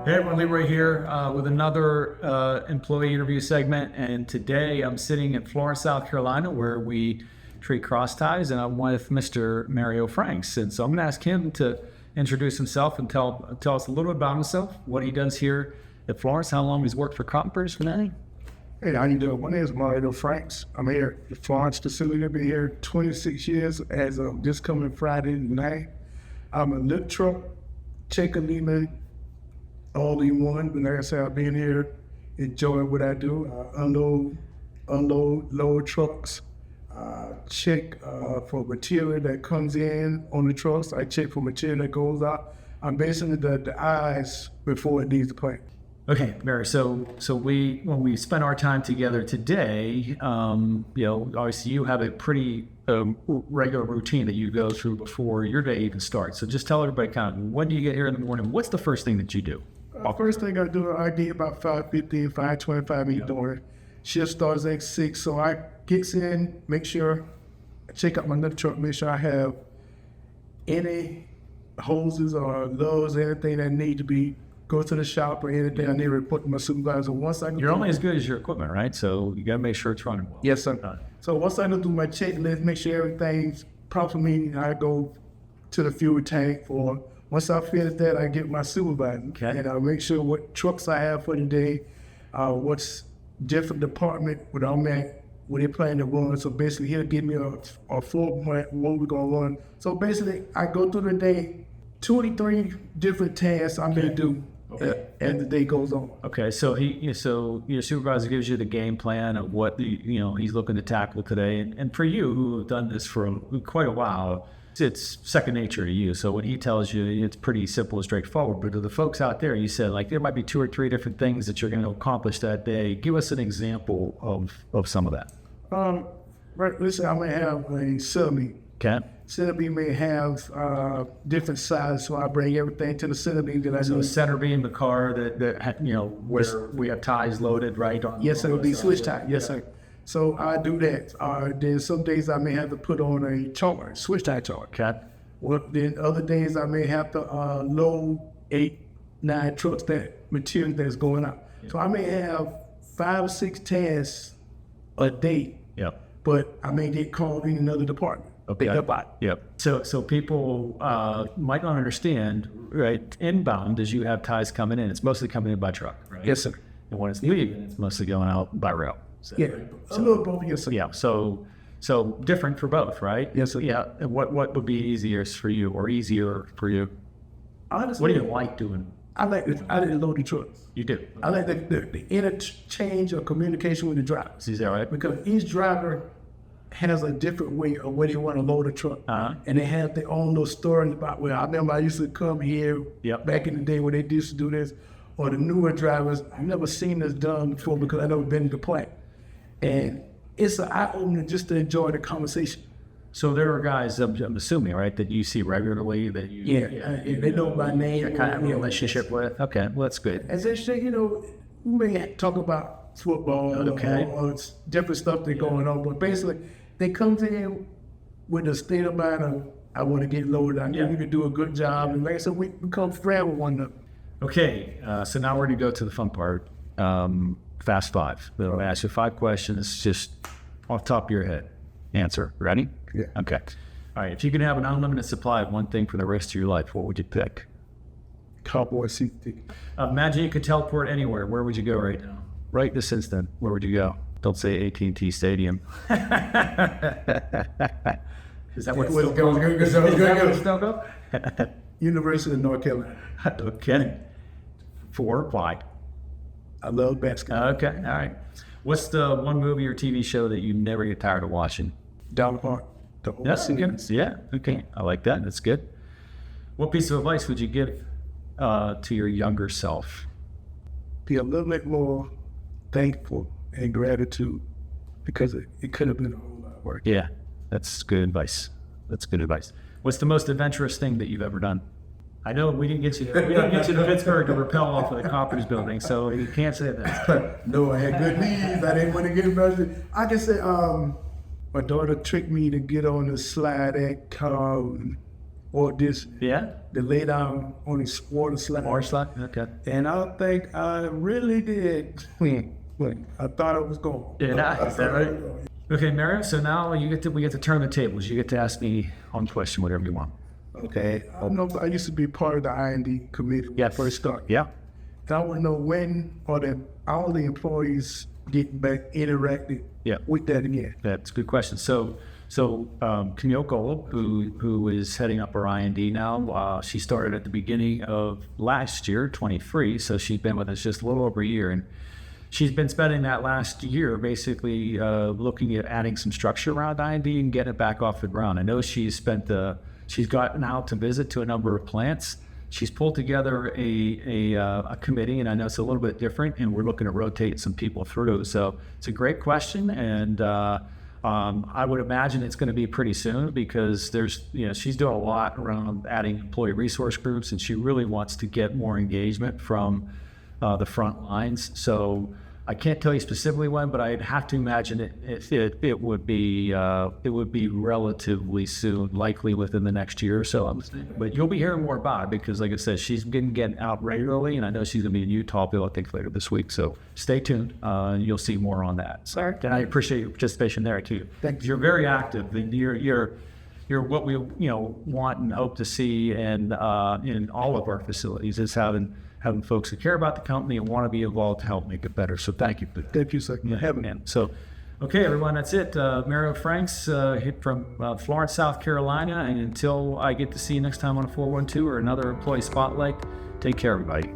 Hey everyone, Leroy here with another employee interview segment. And today I'm sitting in Florence, South Carolina, where we treat cross ties, and I'm with Mr. Mario Franks. And so I'm going to ask him to introduce himself and tell us a little bit about himself, what he does here at Florence, how long he's worked for Koppers for that. Hey, how you doing? My name is Mario Franks. I'm here at the Florence facility. I've been here 26 years as of this coming Friday night. I'm a lift truck, checker leader, all in one. But like I said, I've been here, enjoying what I do. Unload, load trucks, check for material that comes in on the trucks. I check for material that goes out. I'm basically the eyes before it leaves the plant. Okay, Mary. So when we spend our time together today, obviously you have a pretty regular routine that you go through before your day even starts. So just tell everybody kind of when do you get here in the morning? What's the first thing that you do? First thing I do, I get about 5:15, 5:25 in the morning. Shift starts at 6, so I gets in, make sure, check out my lift truck, make sure I have any hoses or lugs, anything that need to be. Go to the shop or anything I need to report to my supervisor. You're only as good as your equipment, right? So you got to make sure it's running well. Yes, sir. So once I go through my checklist, make sure everything's proper, meaning I go to the fuel tank for. Once I finish that, I get my supervisor. Okay. And I make sure what trucks I have for the day, what's different department, what I'm at, what they plan to run. So basically, he'll give me a floor plan, what we're going to run. So basically, I go through the day, 23 different tasks I'm going to do. Okay. As the day goes on. Okay, so your supervisor gives you the game plan of what he's looking to tackle today, and for you who have done this for quite a while, it's second nature to you. So when he tells you, it's pretty simple and straightforward. But to the folks out there, you said like there might be 2 or 3 different things that you're going to accomplish that day. Give us an example of some of that. Right. Listen, I may have a cell-meet. Okay. Center beam may have different sizes, so I bring everything to the center beam that I So need. the center beam, the car that where we have ties loaded, right? Yes, sir. It would be switch tie. Yes, sir. So I do that. Then some days I may have to put on a chart, switch tie chart. Okay. Well, then other days I may have to load 8, 9 trucks that material that's going out. Yeah. So I may have 5 or 6 tasks a day. Yep. But I may get called in another department. Okay. Yep. So people might not understand, right? Inbound is you have ties coming in. It's mostly coming in by truck, right? Yes, sir. And when it's leaving, it's mostly going out by rail. So, yeah, a little both. Yes, sir. Yeah. So different for both, right? Yes, sir. Yeah. And what would be easier for you? Honestly, what do you like doing? I like to load the trucks. You do. I like the interchange of communication with the drivers. Is that right? Because each driver has a different way of where they want to load a truck. And they have their own little stories about, well, I remember I used to come here back in the day when they used to do this, or the newer drivers, I've never seen this done before because I've never been to the plant. And it's an eye-opener just to enjoy the conversation. So there are guys, I'm assuming, right, that you see regularly that you... Yeah, they know my name. Kind of have a relationship with. Okay, well, that's good. As they say, we may talk about football or different stuff that's going on, but basically, they come to him with a state of mind of, I want to get loaded. I know you can do a good job. And like I said, we become friends with one another. Okay, so now we're going to go to the fun part. Fast 5. I'm going to ask you 5 questions, just off the top of your head. Answer. Ready? Yeah. Okay. All right, if you could have an unlimited supply of one thing for the rest of your life, what would you pick? Cowboys season ticket. Imagine you could teleport anywhere. Where would you go right now? Right this instant. Where would you go? Don't say AT&T Stadium. Is that what still go? University of North Carolina. Okay. 4, why? I love basketball. Okay, all right. What's the one movie or TV show that you never get tired of watching? Down Park. Yeah, okay. I like that. That's good. What piece of advice would you give to your younger self? Be a little bit more thankful and gratitude because it could have been a whole lot of work. Yeah, that's good advice. What's the most adventurous thing that you've ever done? I know we didn't get you to Pittsburgh to rappel off of the Koppers building, so you can't say that. No, I had good knees. I didn't want to get involved. I just said, my daughter tricked me to get on the slide at or this, Yeah. to lay down on his water slide. More slide. Okay. And I think I really did win. I thought I was going. Yeah, is that right? Okay, Mario. So now we get to turn the tables. You get to ask me one question, whatever you want. Okay. I know I used to be part of the I&D committee when I first started. Yeah. I want to know when are all the employees getting back interacting with that again. That's a good question. So Camille Golub, who is heading up our I&D now, she started at the beginning of last year, 23. So she's been with us just a little over a year, and she's been spending that last year basically looking at adding some structure around I&D and getting it back off the ground. I know she's gotten out to visit to a number of plants. She's pulled together a committee, and I know it's a little bit different, and we're looking to rotate some people through. So it's a great question, and I would imagine it's going to be pretty soon because she's doing a lot around adding employee resource groups, and she really wants to get more engagement from the front lines. So I can't tell you specifically when, but I'd have to imagine it would be relatively soon, likely within the next year or so. But you'll be hearing more about it because, like I said, she's been getting out regularly, and I know she's going to be in Utah, I think, later this week. So stay tuned. You'll see more on that. So, and I appreciate your participation there too. Thank you. You're very active, and you're what we want and hope to see, and in all of our facilities is having folks who care about the company and want to be involved to help make it better. So thank you for that. Thank you, sir. So, okay, everyone, that's it. Mario Franks from Florence, South Carolina. And until I get to see you next time on a 412 or another employee spotlight, take care, everybody.